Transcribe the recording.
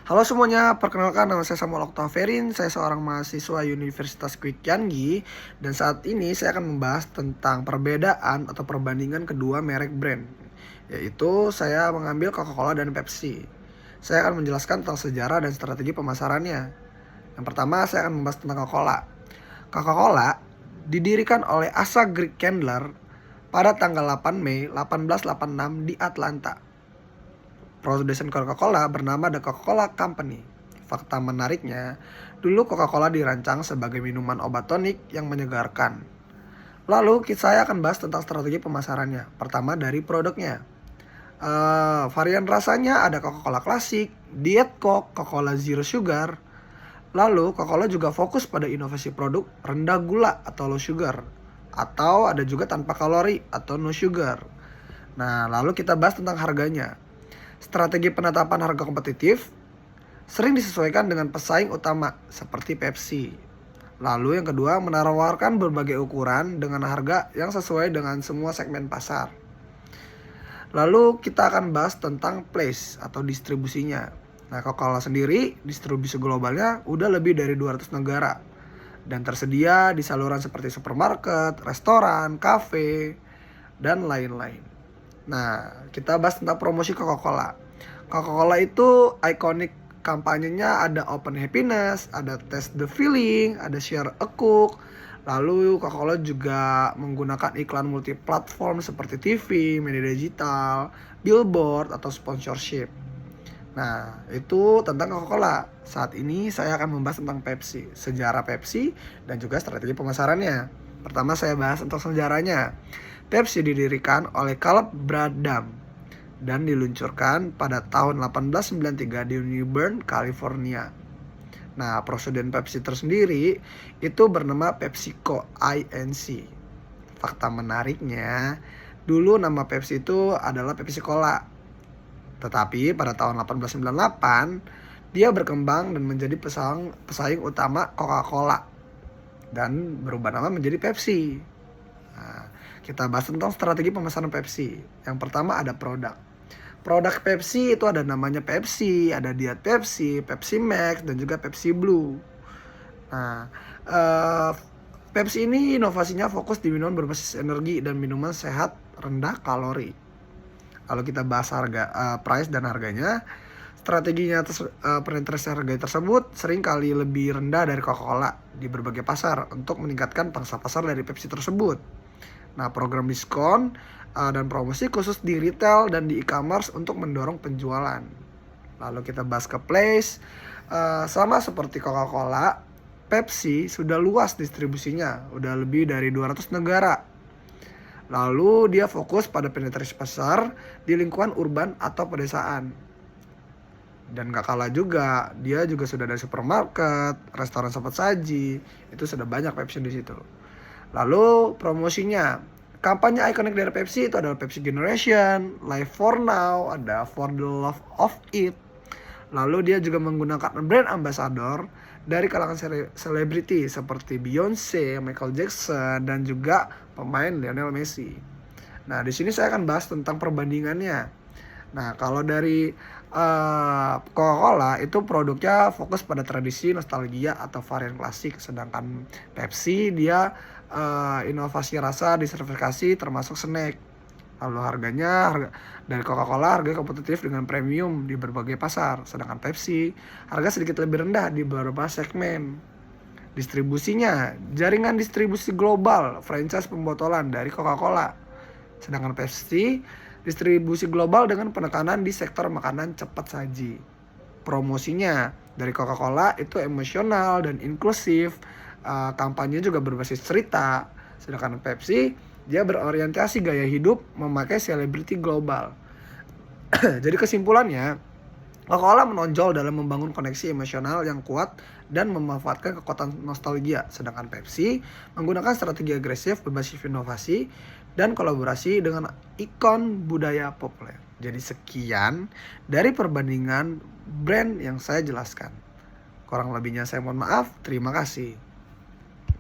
Halo semuanya, perkenalkan nama saya Samuel Oktaverin, saya seorang mahasiswa Universitas Kwik Kiangi, dan saat ini saya akan membahas tentang perbedaan atau perbandingan kedua merek brand, yaitu saya mengambil Coca-Cola dan Pepsi. Saya akan menjelaskan tentang sejarah dan strategi pemasarannya. Yang pertama, saya akan membahas tentang Coca-Cola. Coca-Cola didirikan oleh Asa Grig Candler pada tanggal 8 Mei 1886 di Atlanta. Produsen Coca-Cola bernama The Coca-Cola Company. Fakta menariknya, dulu Coca-Cola dirancang sebagai minuman obat tonik yang menyegarkan. Lalu saya akan bahas tentang strategi pemasarannya. Pertama dari produknya. Varian rasanya ada Coca-Cola klasik, Diet Coke, Coca-Cola Zero Sugar. Lalu Coca-Cola juga fokus pada inovasi produk rendah gula atau low sugar. Atau ada juga tanpa kalori atau no sugar. Nah, lalu kita bahas tentang harganya. Strategi penetapan harga kompetitif sering disesuaikan dengan pesaing utama seperti Pepsi. Lalu yang kedua, menawarkan berbagai ukuran dengan harga yang sesuai dengan semua segmen pasar. Lalu kita akan bahas tentang place atau distribusinya. Nah, Coca-Cola sendiri distribusi globalnya udah lebih dari 200 negara dan tersedia di saluran seperti supermarket, restoran, kafe, dan lain-lain. Nah, kita bahas tentang promosi Coca-Cola. Coca-Cola itu ikonik kampanyenya ada Open Happiness, ada Taste the Feeling, ada Share a Coke. Lalu Coca-Cola juga menggunakan iklan multi-platform seperti TV, media digital, billboard, atau sponsorship. Nah, itu tentang Coca-Cola. Saat ini saya akan membahas tentang Pepsi, sejarah Pepsi, dan juga strategi pemasarannya. Pertama saya bahas tentang sejarahnya. Pepsi didirikan oleh Caleb Bradham dan diluncurkan pada tahun 1893 di New Bern, California. Nah, presiden Pepsi tersendiri itu bernama PepsiCo Inc. Fakta menariknya, dulu nama Pepsi itu adalah Pepsi Cola. Tetapi pada tahun 1898, dia berkembang dan menjadi pesaing utama Coca-Cola dan berubah nama menjadi Pepsi. Nah, kita bahas tentang strategi pemasaran Pepsi. Yang pertama ada produk. Produk Pepsi itu ada namanya Pepsi, ada Diet Pepsi, Pepsi Max, dan juga Pepsi Blue. Nah, Pepsi ini inovasinya fokus di minuman berbasis energi dan minuman sehat rendah kalori. Lalu kita bahas price dan harganya. Strateginya penetrasi harga tersebut sering kali lebih rendah dari Coca-Cola di berbagai pasar untuk meningkatkan pangsa pasar dari Pepsi tersebut. Nah, program diskon dan promosi khusus di retail dan di e-commerce untuk mendorong penjualan. Lalu kita bahas ke place. Sama seperti Coca-Cola, Pepsi sudah luas distribusinya, udah lebih dari 200 negara. Lalu dia fokus pada penetrasi pasar di lingkungan urban atau pedesaan. Dan gak kalah juga, dia juga sudah dari supermarket, restoran cepat saji, itu sudah banyak Pepsi di situ. Lalu promosinya, kampanye ikonik dari Pepsi itu adalah Pepsi Generation, Live for Now, ada For the Love of It. Lalu dia juga menggunakan brand ambassador dari kalangan selebriti seperti Beyonce, Michael Jackson, dan juga pemain Lionel Messi. Nah, di sini saya akan bahas tentang perbandingannya. Nah, kalau dari Coca-Cola itu produknya fokus pada tradisi, nostalgia, atau varian klasik. Sedangkan Pepsi dia inovasi rasa, diversifikasi termasuk snack. Lalu harga dari Coca-Cola harga kompetitif dengan premium di berbagai pasar. Sedangkan Pepsi harga sedikit lebih rendah di beberapa segmen. Distribusinya, jaringan distribusi global, franchise pembotolan dari Coca-Cola. Sedangkan Pepsi distribusi global dengan penekanan di sektor makanan cepat saji. Promosinya dari Coca-Cola itu emosional dan inklusif. Kampanye juga berbasis cerita. Sedangkan Pepsi dia berorientasi gaya hidup memakai selebriti global. Jadi kesimpulannya, Coca-Cola menonjol dalam membangun koneksi emosional yang kuat dan memanfaatkan kekuatan nostalgia. Sedangkan Pepsi menggunakan strategi agresif berbasis inovasi dan kolaborasi dengan ikon budaya populer. Jadi sekian dari perbandingan brand yang saya jelaskan. Kurang lebihnya saya mohon maaf. Terima kasih.